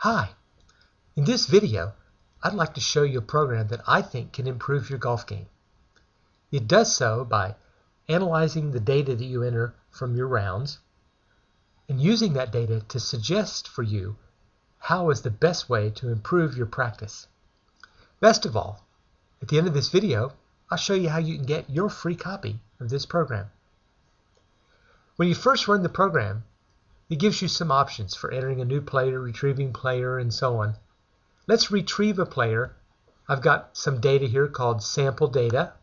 Hi, in this video I'd like to show you a program that I think can improve your golf game. It does so by analyzing the data that you enter from your rounds and using that data to suggest for you how is the best way to improve your practice. Best of all, at the end of this video I'll show you how you can get your free copy of this program. When you first run the program, it gives you some options for entering a new player, retrieving player, and so on. Let's retrieve a player. I've got some data here called sample data,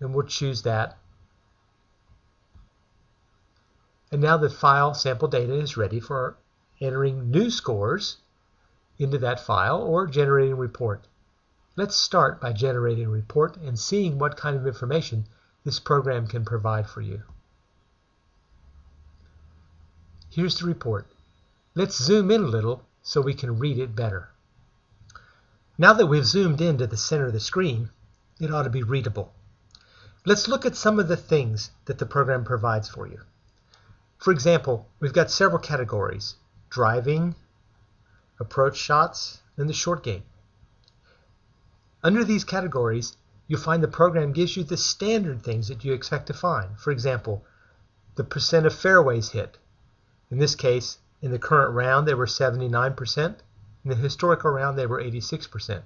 and we'll choose that. And now the file sample data is ready for entering new scores into that file or generating a report. Let's start by generating a report and seeing what kind of information this program can provide for you. Here's the report. Let's zoom in a little so we can read it better. Now that we've zoomed into the center of the screen, it ought to be readable. Let's look at some of the things that the program provides for you. For example, we've got several categories: driving, approach shots, and the short game. Under these categories, you'll find the program gives you the standard things that you expect to find. For example, the percent of fairways hit. In this case, in the current round, they were 79%. In the historical round, they were 86%.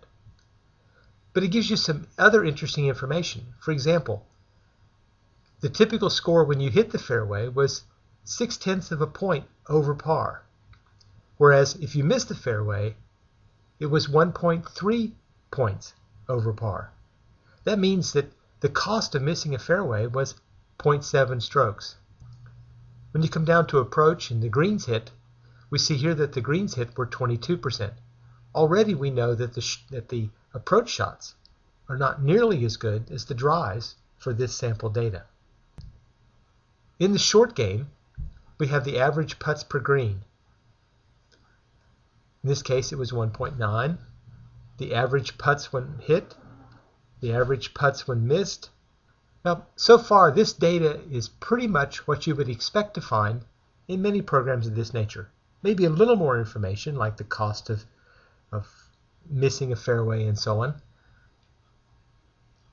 But it gives you some other interesting information. For example, the typical score when you hit the fairway was 0.6 of a point over par. Whereas if you missed the fairway, it was 1.3 points over par. That means that the cost of missing a fairway was 0.7 strokes. When you come down to approach and the greens hit, we see here that the greens hit were 22%. Already we know that the approach shots are not nearly as good as the drives for this sample data. In the short game, we have the average putts per green. In this case, it was 1.9. The average putts when hit, the average putts when missed. Now, so far, this data is pretty much what you would expect to find in many programs of this nature. Maybe a little more information, like the cost of missing a fairway and so on.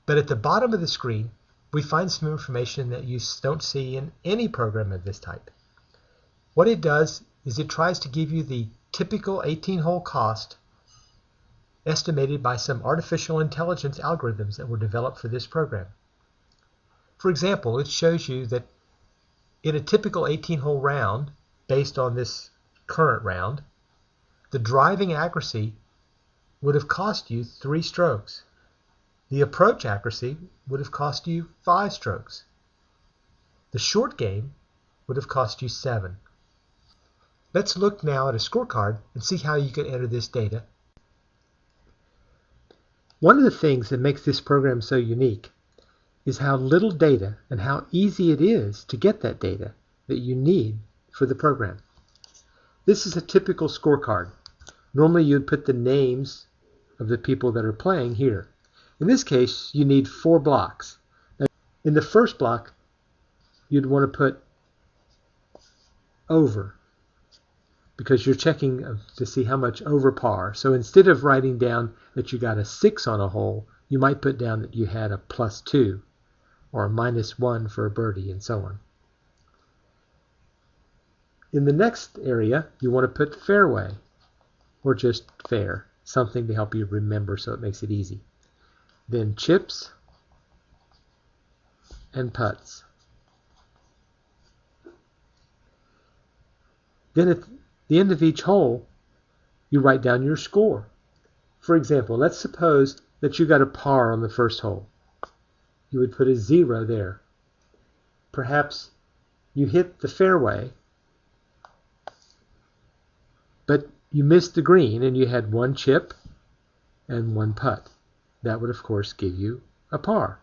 But at the bottom of the screen, we find some information that you don't see in any program of this type. What it does is it tries to give you the typical 18-hole cost estimated by some artificial intelligence algorithms that were developed for this program. For example, it shows you that in a typical 18-hole round, based on this current round, the driving accuracy would have cost you 3 strokes. The approach accuracy would have cost you 5 strokes. The short game would have cost you 7. Let's look now at a scorecard and see how you can enter this data. One of the things that makes this program so unique is how little data and how easy it is to get that data that you need for the program. This is a typical scorecard. Normally you'd put the names of the people that are playing here. In this case, you need 4 blocks. Now, in the first block, you'd want to put over, because you're checking to see how much over par. So instead of writing down that you got a 6 on a hole, you might put down that you had a +2 or a -1 for a birdie and so on. In the next area, you want to put fairway or just fair, something to help you remember so it makes it easy. Then chips and putts. Then at the end of each hole, you write down your score. For example, let's suppose that you got a par on the first hole. You would put a 0 there. Perhaps you hit the fairway, but you missed the green and you had 1 chip and 1 putt. That would, of course, give you a par.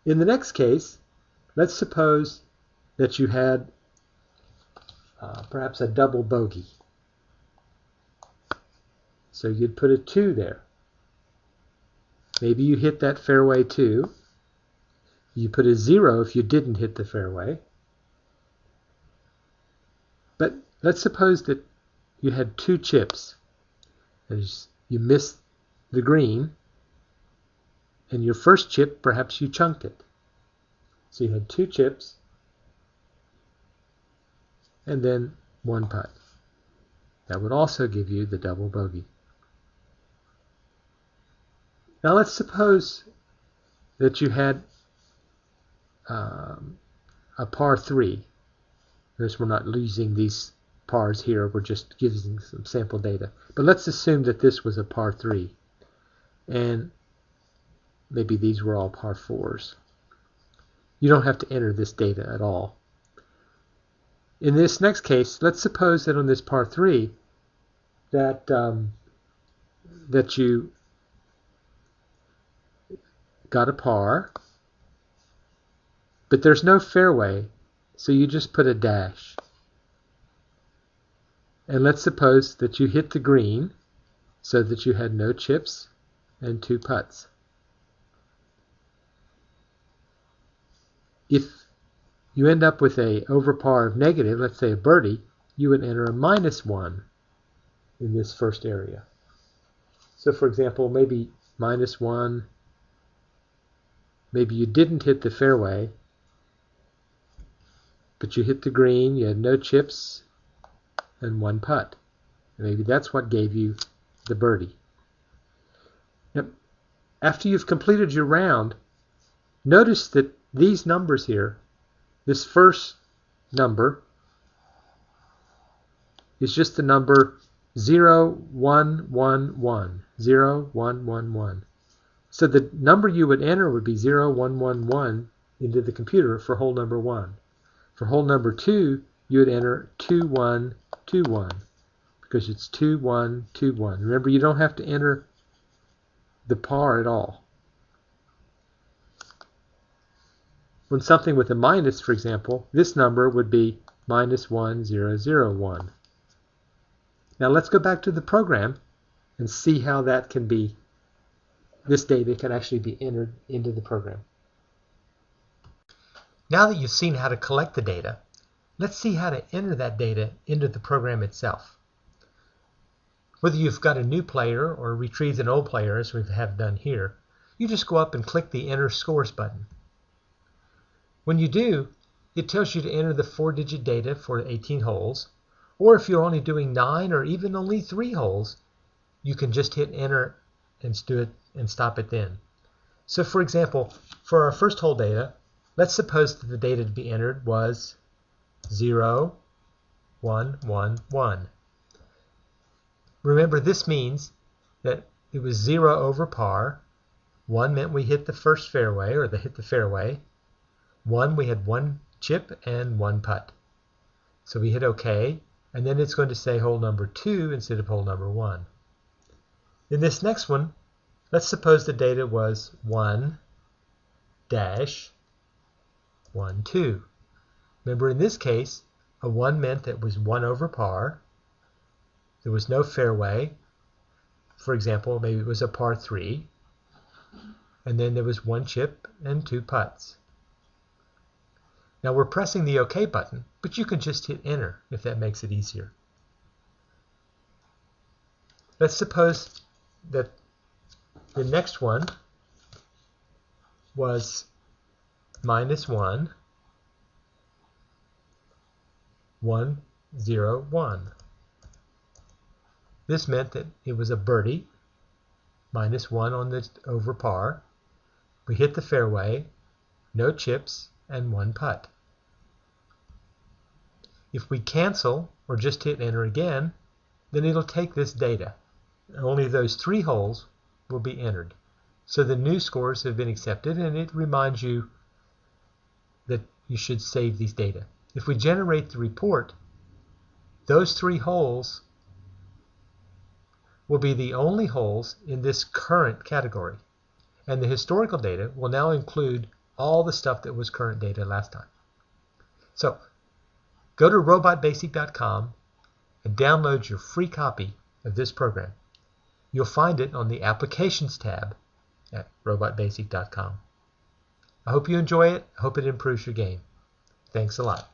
In the next case, let's suppose that you had perhaps a double bogey. So you'd put a 2 there. Maybe you hit that fairway too. You put a 0 if you didn't hit the fairway. But let's suppose that you had 2 chips. As you missed the green, and your first chip, perhaps you chunked it. So you had 2 chips, and then 1 putt. That would also give you the double bogey. Now let's suppose that you had a par 3. Notice we're not using these pars here, we're just giving some sample data. But let's assume that this was a par 3. And maybe these were all par 4s. You don't have to enter this data at all. In this next case, let's suppose that on this par 3 that you got a par, but there's no fairway, so you just put a dash. And let's suppose that you hit the green so that you had no chips and 2 putts. If you end up with a over par of negative, let's say a birdie, you would enter a -1 in this first area. So for example, maybe -1, maybe you didn't hit the fairway, but you hit the green, you had no chips and 1 putt. And maybe that's what gave you the birdie. Now, after you've completed your round, notice that these numbers here, this first number is just the number 0111, 0111. So the number you would enter would be 0111 into the computer for hole number 1. For hole number 2, you would enter 2121 because it's 2121. Remember, you don't have to enter the par at all. On something with a minus, for example, this number would be -1001. Now let's go back to the program and see how that can be, this data can actually be entered into the program. Now that you've seen how to collect the data, let's see how to enter that data into the program itself. Whether you've got a new player or retrieved an old player, as we have done here, you just go up and click the Enter Scores button. When you do, it tells you to enter the 4-digit data for 18 holes, or if you're only doing 9 or even only 3 holes, you can just hit Enter and do it and stop it then. So for example, for our first hole data, let's suppose that the data to be entered was 0111. Remember, this means that it was 0 over par. 1 meant we hit the first fairway, or hit the fairway. 1, we had 1 chip and 1 putt. So we hit OK, and then it's going to say hole number 2 instead of hole number 1. In this next one, let's suppose the data was 1-12. Remember, in this case, a 1 meant that it was 1 over par. There was no fairway. For example, maybe it was a par 3. And then there was 1 chip and 2 putts. Now we're pressing the OK button, but you can just hit Enter if that makes it easier. Let's suppose that the next one was -1, 101. This meant that it was a birdie, -1 on the over par. We hit the fairway, no chips, and 1 putt. If we cancel or just hit Enter again, then it'll take this data. Only those 3 holes will be entered. So the new scores have been accepted, and it reminds you that you should save these data. If we generate the report, those 3 holes will be the only holes in this current category. And the historical data will now include all the stuff that was current data last time. So go to robotbasic.com and download your free copy of this program. You'll find it on the Applications tab at robotbasic.com. I hope you enjoy it. I hope it improves your game. Thanks a lot.